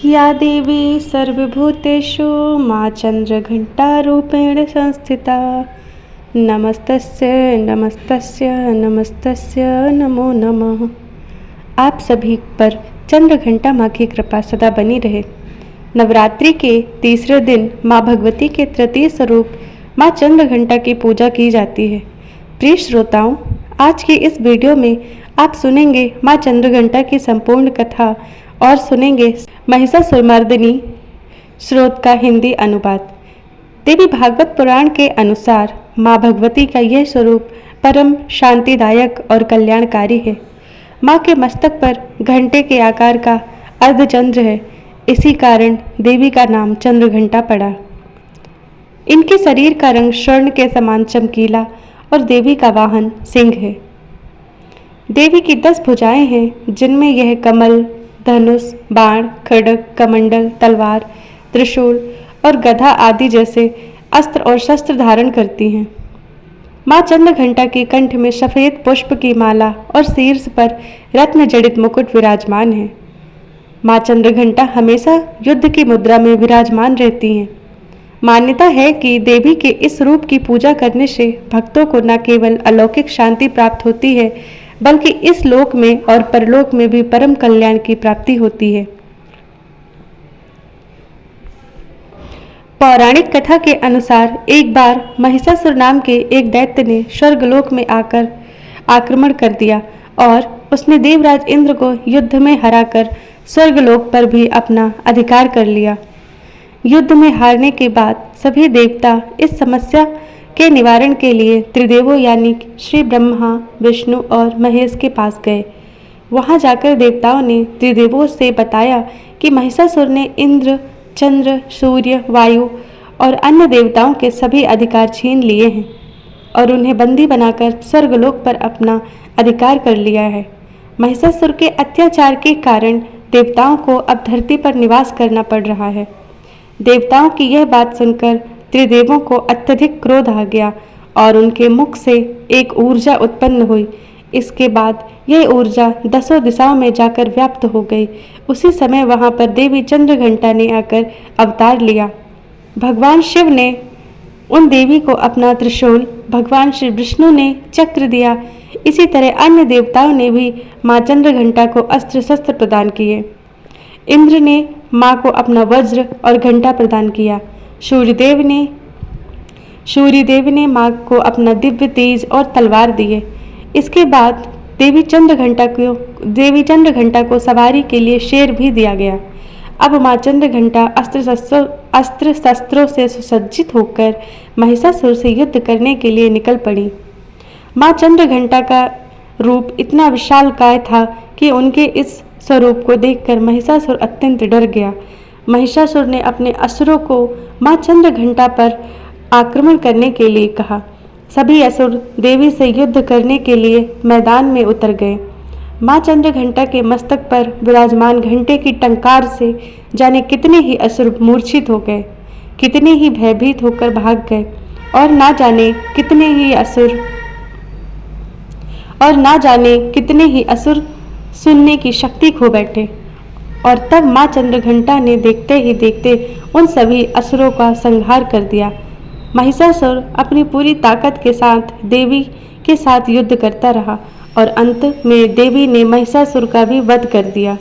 या देवी सर्वभूतेषु माँ चंद्रघंटारूपेण संस्थिता नमस्तस्य नमस्तस्य नमस्तस्य नमो नमः। आप सभी पर चंद्रघंटा माँ की कृपा सदा बनी रहे। नवरात्रि के तीसरे दिन माँ भगवती के तृतीय स्वरूप माँ चंद्रघंटा की पूजा की जाती है। प्रिय श्रोताओं, आज की इस वीडियो में आप सुनेंगे माँ चंद्रघंटा की संपूर्ण कथा और सुनेंगे महिषासुरमर्दिनी स्रोत का हिंदी अनुवाद। देवी भागवत पुराण के अनुसार माँ भगवती का यह स्वरूप परम शांतिदायक और कल्याणकारी है। माँ के मस्तक पर घंटे के आकार का अर्धचंद्र है, इसी कारण देवी का नाम चंद्रघंटा पड़ा। इनके शरीर का रंग स्वर्ण के समान चमकीला और देवी का वाहन सिंह है। देवी की 10 भुजाएं हैं, जिनमें यह कमल, धनुष, बाण, खड्ग, कमंडल, तलवार, त्रिशूल और गदा आदि जैसे अस्त्र और शस्त्र धारण करती हैं। माँ चंद्रघंटा के कंठ में सफेद पुष्प की माला और शीर्ष पर रत्न जड़ित मुकुट विराजमान है। माँ चंद्रघंटा हमेशा युद्ध की मुद्रा में विराजमान रहती हैं। मान्यता है कि देवी के इस रूप की पूजा करने से भक्तों को न केवल अलौकिक शांति प्राप्त होती है, बल्कि इस लोक में और परलोक में भी परम कल्याण की प्राप्ति होती है। पौराणिक कथा के अनुसार एक बार महिषासुर नाम के एक दैत्य ने स्वर्गलोक में आकर आक्रमण कर दिया और उसने देवराज इंद्र को युद्ध में हराकर स्वर्गलोक पर भी अपना अधिकार कर लिया। युद्ध में हारने के बाद सभी देवता इस समस्या के निवारण के लिए त्रिदेवों यानी श्री ब्रह्मा, विष्णु और महेश के पास गए। वहां जाकर देवताओं ने त्रिदेवों से बताया कि महिषासुर ने इंद्र, चंद्र, सूर्य, वायु और अन्य देवताओं के सभी अधिकार छीन लिए हैं और उन्हें बंदी बनाकर स्वर्गलोक पर अपना अधिकार कर लिया है। महिषासुर के अत्याचार के कारण देवताओं को अब धरती पर निवास करना पड़ रहा है। देवताओं की यह बात सुनकर त्रिदेवों को अत्यधिक क्रोध आ गया और उनके मुख से एक ऊर्जा उत्पन्न हुई। इसके बाद यह ऊर्जा 10 दिशाओं में जाकर व्याप्त हो गई। उसी समय वहां पर देवी चंद्रघंटा ने आकर अवतार लिया। भगवान शिव ने उन देवी को अपना त्रिशूल, भगवान श्री विष्णु ने चक्र दिया। इसी तरह अन्य देवताओं ने भी माँ चंद्रघंटा को अस्त्र शस्त्र प्रदान किए। इंद्र ने माँ को अपना वज्र और घंटा प्रदान किया। सूर्यदेव ने माँ को अपना दिव्य तेज और तलवार दिए। इसके बाद देवी चंद्रघंटा को सवारी के लिए शेर भी दिया गया। अब माँ चंद्रघंटा अस्त्र शस्त्रों से सुसज्जित होकर महिषासुर से युद्ध करने के लिए निकल पड़ी। माँ चंद्रघंटा का रूप इतना विशालकाय था कि उनके इस स्वरूप को देखकर महिषासुर अत्यंत डर गया। महिषासुर ने अपने असुरों को माँ चंद्रघंटा पर आक्रमण करने के लिए कहा। सभी असुर देवी से युद्ध करने के लिए मैदान में उतर गए। माँ चंद्रघंटा के मस्तक पर विराजमान घंटे की टंकार से जाने कितने ही असुर मूर्छित हो गए, कितने ही भयभीत होकर भाग गए और ना जाने कितने ही असुर सुनने की शक्ति खो बैठे। और तब माँ चंद्रघंटा ने देखते ही देखते उन सभी असुरों का संहार कर दिया। महिषासुर अपनी पूरी ताकत के साथ देवी के साथ युद्ध करता रहा और अंत में देवी ने महिषासुर का भी वध कर दिया।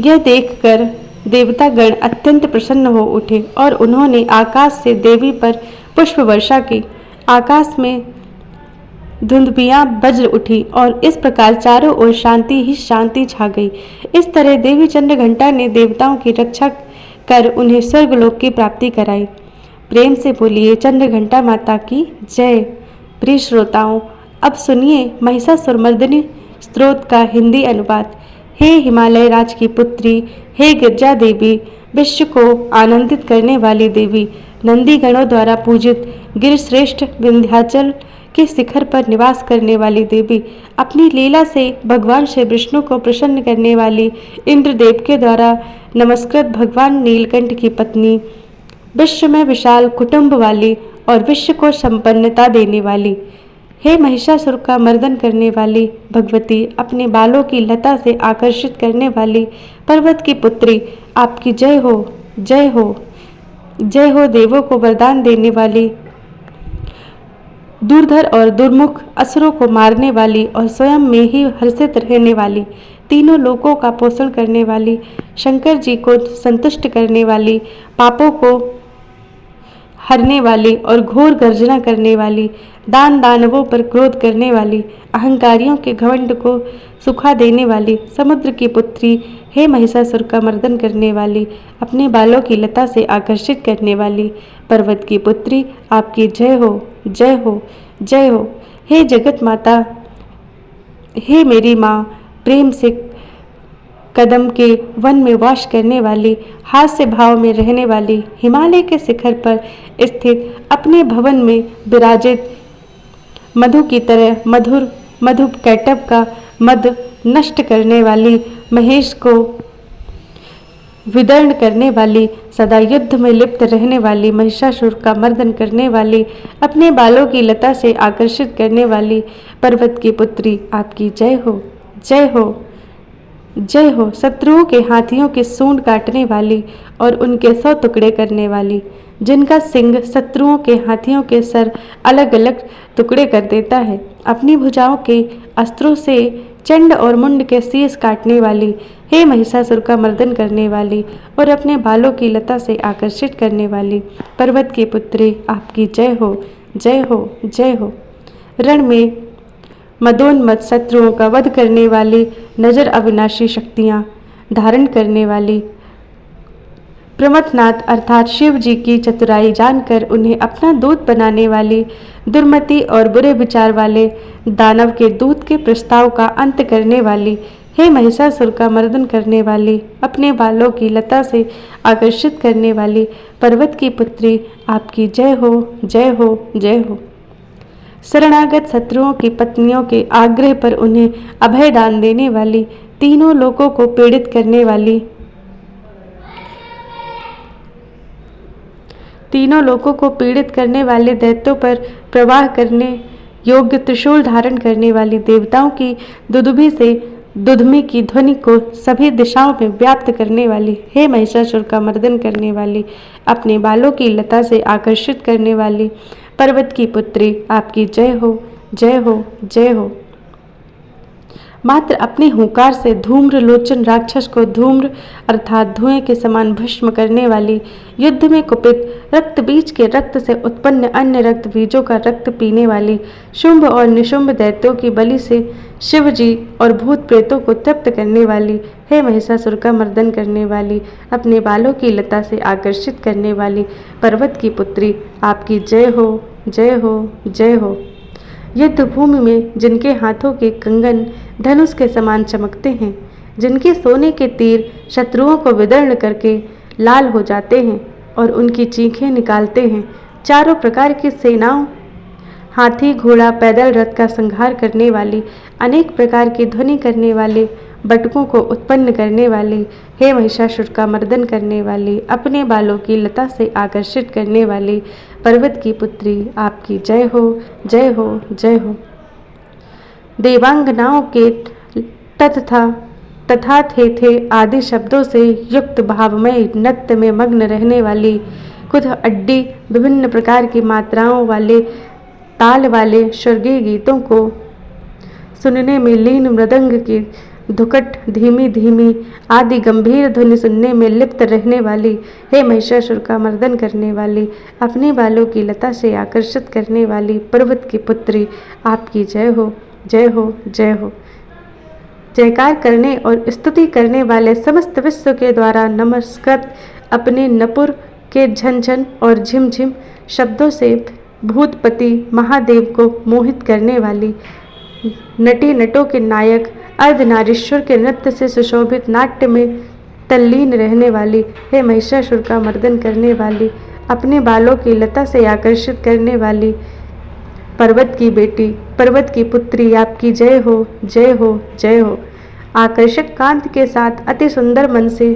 यह देखकर देवतागण अत्यंत प्रसन्न हो उठे और उन्होंने आकाश से देवी पर पुष्प वर्षा की। आकाश में धुंधबियां बज उठी और इस प्रकार चारों ओर शांति ही शांति छा गई। इस तरह देवी चंद्रघंटा ने देवताओं की रक्षा कर उन्हें स्वर्गलोक की प्राप्ति कराई। प्रेम से बोलिए चंद्रघंटा माता की जय। प्रिय श्रोताओं, अब सुनिए महिषासुरमर्दिनी स्त्रोत का हिंदी अनुवाद। हे हिमालय राज की पुत्री, हे गिरजा देवी, विश्व को आनंदित करने वाली देवी, नंदीगणों द्वारा पूजित गिरश्रेष्ठ विंध्याचल के शिखर पर निवास करने वाली देवी, अपनी लीला से भगवान श्री विष्णु को प्रसन्न करने वाली इंद्रदेव के द्वारा नमस्कृत भगवान नीलकंठ की पत्नी, विश्व में विशाल कुटुंब वाली और विश्व को संपन्नता देने वाली, हे महिषासुर का मर्दन करने वाली भगवती, अपने बालों की लता से आकर्षित करने वाली पर्वत की पुत्री, आपकी जय हो, जय हो, जय हो। देवों को वरदान देने वाली, दूरधर और दुर्मुख असुरों को मारने वाली और स्वयं में ही हर्षित रहने वाली, तीनों लोकों का पोषण करने वाली, शंकर जी को संतुष्ट करने वाली, पापों को हरने वाली और घोर गर्जना करने वाली, दानवों पर क्रोध करने वाली, अहंकारियों के घमंड को सुखा देने वाली, समुद्र की पुत्री, हे महिषासुर का मर्दन करने वाली, अपने बालों की लता से आकर्षित करने वाली पर्वत की पुत्री, आपकी जय हो, जय हो, जय हो। हे जगत माता, हे मेरी माँ, प्रेम से कदम के वन में वास करने वाली, हास्य भाव में रहने वाली, हिमालय के शिखर पर स्थित अपने भवन में विराजित, मधु की तरह मधुर मधु कैटब का मद नष्ट करने वाली, महेश को विदर्ण करने वाली, सदा युद्ध में लिप्त रहने वाली, महिषासुर का मर्दन करने वाली, अपने बालों की लता से आकर्षित करने वाली पर्वत की पुत्री, आपकी जय हो, जय हो, जय हो। शत्रुओं के हाथियों के सूंड काटने वाली और उनके 100 टुकड़े करने वाली, जिनका सिंह शत्रुओं के हाथियों के सर अलग अलग टुकड़े कर देता है, अपनी भुजाओं के अस्त्रों से चंड और मुंड के शीश काटने वाली, हे महिषासुर का मर्दन करने वाली और अपने बालों की लता से आकर्षित करने वाली पर्वत की पुत्री, आपकी जय हो, जय हो, जय हो। रण में मदोन्मत्त शत्रुओं का वध करने वाली, नजर अविनाशी शक्तियाँ धारण करने वाली, प्रमथनाथ अर्थात शिव जी की चतुराई जानकर उन्हें अपना दूत बनाने वाली, दुर्मति और बुरे विचार वाले दानव के दूत के प्रस्ताव का अंत करने वाली, हे महिषासुर का मर्दन करने वाली, अपने बालों की लता से आकर्षित करने वाली पर्वत की पुत्री, आपकी जय हो, जय हो, जय हो। शरणागत शत्रुओं की पत्नियों के आग्रह पर उन्हें अभय दान देने वाली, तीनों लोकों को पीड़ित करने वाली, तीनों लोकों को पीड़ित करने वाले दैत्यों पर प्रवाह करने योग्य त्रिशूल धारण करने वाली, देवताओं की दुदुभी से दुधमी की ध्वनि को सभी दिशाओं में व्याप्त करने वाली, हे महिषासुर का मर्दन करने वाली, अपने बालों की लता से आकर्षित करने वाली पर्वत की पुत्री, आपकी जय हो, जय हो, जय हो। मात्र अपने हुंकार से धूम्र लोचन राक्षस को धूम्र अर्थात धुएं के समान भस्म करने वाली, युद्ध में कुपित रक्त बीज के रक्त से उत्पन्न अन्य रक्त बीजों का रक्त पीने वाली, शुंभ और निशुंभ दैत्यों की बलि से शिव जी और भूत प्रेतों को तृप्त करने वाली, हे महिषासुर का मर्दन करने वाली, अपने बालों की लता से आकर्षित करने वाली पर्वत की पुत्री, आपकी जय हो, जय हो, जय हो। युद्ध भूमि में जिनके हाथों के कंगन धनुष के समान चमकते हैं, जिनके सोने के तीर शत्रुओं को विदर्ण करके लाल हो जाते हैं और उनकी चीखें निकालते हैं, चारों प्रकार की सेनाओं, हाथी घोड़ा पैदल रथ का संहार करने वाली, अनेक प्रकार की ध्वनि करने वाले, बटकों को उत्पन्न करने वाली, हे महिषासुर का मर्दन करने वाली, अपने बालों की लता से आकर्षित करने वाली पर्वत की पुत्री, आपकी जय हो, जय हो, जय हो। देवांगनाओं के तथा थे आदि शब्दों से युक्त भावमय नृत्य में मग्न रहने वाली, खुद अड्डी विभिन्न प्रकार की मात्राओं वाले ताल वाले स्वर्गीय गीतों को सुनने में लीन, मृदंग की धुकट धीमी धीमी आदि गंभीर ध्वनि सुनने में लिप्त रहने वाली, हे महिषासुर का मर्दन करने वाली, अपने बालों की लता से आकर्षित करने वाली पर्वत की पुत्री, आपकी जय हो, जय हो, जय हो। जयकार करने और स्तुति करने वाले समस्त विश्व के द्वारा नमस्कृत अपने नपुर के झनझन और झिमझिम शब्दों से भूतपति महादेव को मोहित करने वाली, नटी नटों के नायक अर्धनारीश्वर के नृत्य से सुशोभित नाट्य में तल्लीन रहने वाली, हे महिषासुर का मर्दन करने वाली, अपने बालों की लता से आकर्षित करने वाली पर्वत की बेटी, पर्वत की पुत्री, आपकी जय हो, जय हो, जय हो। आकर्षक कांत के साथ अति सुंदर मन से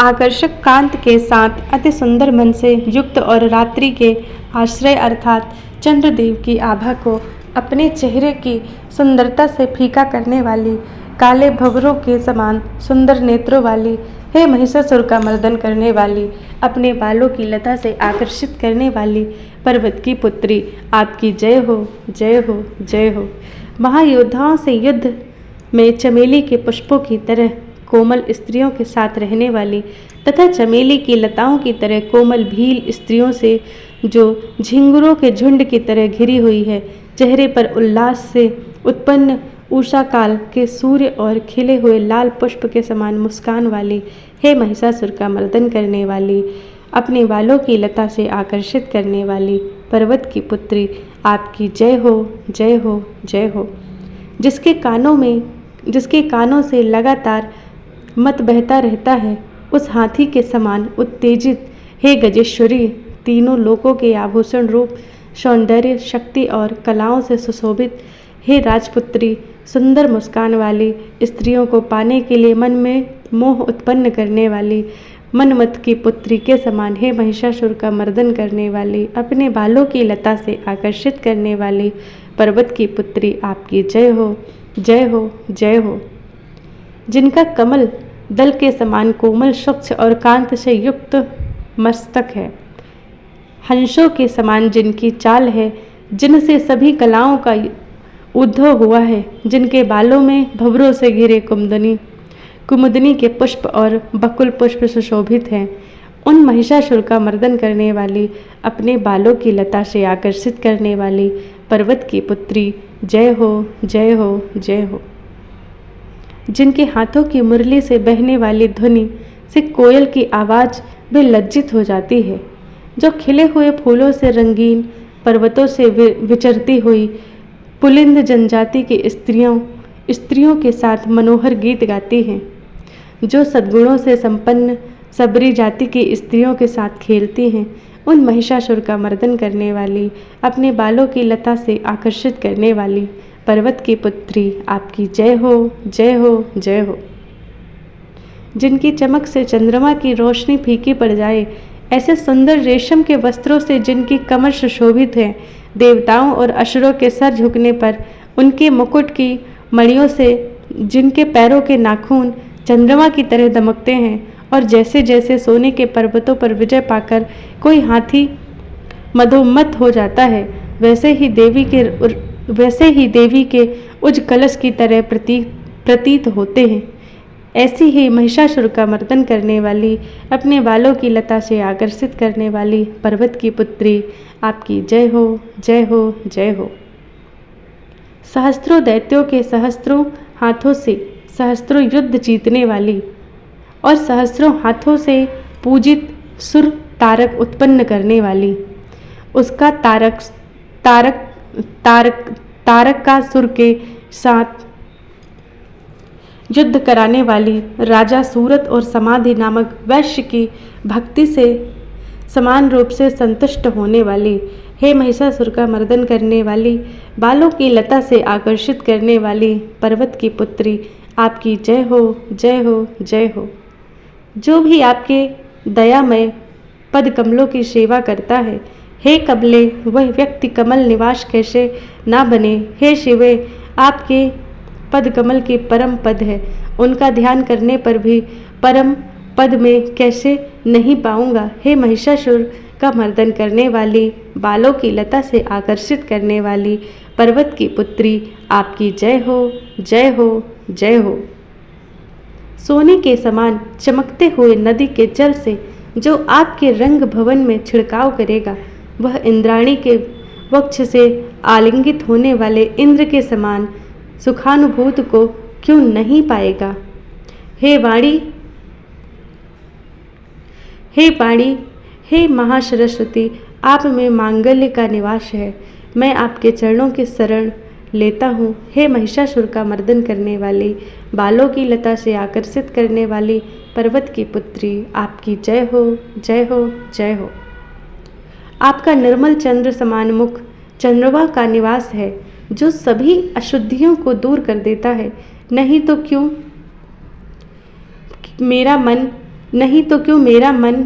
आकर्षक कांत के साथ अति सुंदर मन से युक्त और रात्रि के आश्रय अर्थात चंद्रदेव की आभा को अपने चेहरे की सुंदरता से फीका करने वाली, काले भंवरों के समान सुंदर नेत्रों वाली, हे महिषासुर का मर्दन करने वाली, अपने बालों की लता से आकर्षित करने वाली पर्वत की पुत्री, आपकी जय हो, जय हो, जय हो। महायोद्धाओं से युद्ध में चमेली के पुष्पों की तरह कोमल स्त्रियों के साथ रहने वाली तथा चमेली की लताओं की तरह कोमल भील स्त्रियों से जो झिंगुरों के झुंड की तरह घिरी हुई है, चेहरे पर उल्लास से उत्पन्न उषा काल के सूर्य और खिले हुए लाल पुष्प के समान मुस्कान वाली, हे महिषासुर का मर्दन करने वाली, अपने बालों की लता से आकर्षित करने वाली पर्वत की पुत्री, आपकी जय हो, जय हो, जय हो। जिसके कानों से लगातार मत बहता रहता है, उस हाथी के समान उत्तेजित, हे गजेश्वरी, तीनों लोकों के आभूषण रूप, सौंदर्य, शक्ति और कलाओं से सुशोभित, हे राजपुत्री, सुंदर मुस्कान वाली, स्त्रियों को पाने के लिए मन में मोह उत्पन्न करने वाली, मनमत की पुत्री के समान, हे महिषासुर का मर्दन करने वाली, अपने बालों की लता से आकर्षित करने वाली पर्वत की पुत्री, आपकी जय हो, जय हो, जय हो। जिनका कमल दल के समान कोमल, स्वच्छ और कांत से युक्त मस्तक है, हंसों के समान जिनकी चाल है, जिनसे सभी कलाओं का उद्भव हुआ है, जिनके बालों में भंवरों से घिरे कुमुदनी के पुष्प और बकुल पुष्प सुशोभित हैं, उन महिषासुर का मर्दन करने वाली, अपने बालों की लता से आकर्षित करने वाली पर्वत की पुत्री, जय हो, जय हो, जय हो। जिनके हाथों की मुरली से बहने वाली ध्वनि से कोयल की आवाज़ भी लज्जित हो जाती है, जो खिले हुए फूलों से रंगीन पर्वतों से विचरती हुई पुलिंद जनजाति की स्त्रियों के साथ मनोहर गीत गाती हैं, जो सद्गुणों से संपन्न सबरी जाति की स्त्रियों के साथ खेलती हैं, उन महिषासुर का मर्दन करने वाली, अपने बालों की लता से आकर्षित करने वाली पर्वत की पुत्री, आपकी जय हो, जय हो, जय हो। जिनकी चमक से चंद्रमा की रोशनी फीकी पड़ जाए, ऐसे सुंदर रेशम के वस्त्रों से जिनकी कमर सुशोभित है, देवताओं और असुरों के सर झुकने पर उनके मुकुट की मणियों से जिनके पैरों के नाखून चंद्रमा की तरह दमकते हैं, और जैसे जैसे सोने के पर्वतों पर विजय पाकर कोई हाथी मदोन्मत्त हो जाता है, वैसे ही देवी के उज कलश की तरह प्रतीत होते हैं। ऐसी ही महिषासुर का मर्दन करने वाली, अपने बालों की लता से आकर्षित करने वाली पर्वत की पुत्री, आपकी जय हो, जय हो, जय हो। सहस्त्रों दैत्यों के सहस्त्रों हाथों से सहस्त्रों युद्ध जीतने वाली और सहस्त्रों हाथों से पूजित सुर तारक उत्पन्न करने वाली, उसका तारक का सुर के साथ युद्ध कराने वाली, राजा सूरत और समाधि नामक वैश्य की भक्ति से समान रूप से संतुष्ट होने वाली, हे महिषासुर का मर्दन करने वाली, बालों की लता से आकर्षित करने वाली पर्वत की पुत्री, आपकी जय हो, जय हो, जय हो। जो भी आपके दयामय पद कमलों की सेवा करता है, हे कमले, वह व्यक्ति कमल निवास कैसे ना बने। हे शिवे, आपके पद कमल के परम पद है, उनका ध्यान करने पर भी परम पद में कैसे नहीं पाऊंगा। हे महिषासुर का मर्दन करने वाली, बालों की लता से आकर्षित करने वाली पर्वत की पुत्री, आपकी जय हो, जय हो, जय हो। सोने के समान चमकते हुए नदी के जल से जो आपके रंग भवन में छिड़काव करेगा, वह इंद्राणी के वक्ष से आलिंगित होने वाले इंद्र के समान सुखानुभूत को क्यों नहीं पाएगा। हे वाणी, हे महासरस्वती, आप में मांगल्य का निवास है, मैं आपके चरणों की शरण लेता हूँ। हे महिषासुर का मर्दन करने वाली, बालों की लता से आकर्षित करने वाली पर्वत की पुत्री, आपकी जय हो, जय हो, जय हो। आपका निर्मल चंद्र समान मुख चंद्रमा का निवास है, जो सभी अशुद्धियों को दूर कर देता है। नहीं तो क्यों मेरा मन नहीं तो क्यों मेरा मन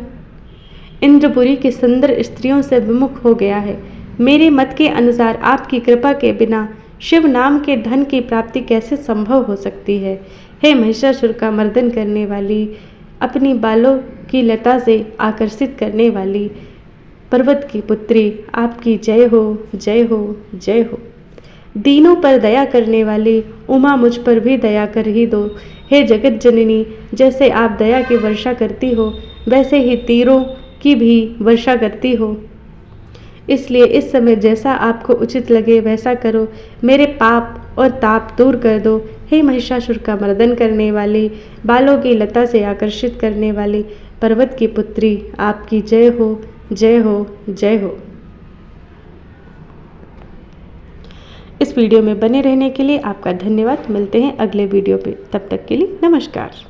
इंद्रपुरी की सुंदर स्त्रियों से विमुख हो गया है। मेरे मत के अनुसार आपकी कृपा के बिना शिव नाम के धन की प्राप्ति कैसे संभव हो सकती है। हे महिषासुर का मर्दन करने वाली, अपनी बालों की लता से आकर्षित करने वाली पर्वत की पुत्री, आपकी जय हो, जय हो, जय हो। दीनों पर दया करने वाली उमा, मुझ पर भी दया कर ही दो। हे जगत जननी, जैसे आप दया की वर्षा करती हो वैसे ही तीरों की भी वर्षा करती हो, इसलिए इस समय जैसा आपको उचित लगे वैसा करो। मेरे पाप और ताप दूर कर दो। हे महिषासुर का मर्दन करने वाली, बालों की लता से आकर्षित करने वाली पर्वत की पुत्री, आपकी जय हो, जय हो, जय हो। इस वीडियो में बने रहने के लिए आपका धन्यवाद। मिलते हैं अगले वीडियो पे, तब तक के लिए नमस्कार।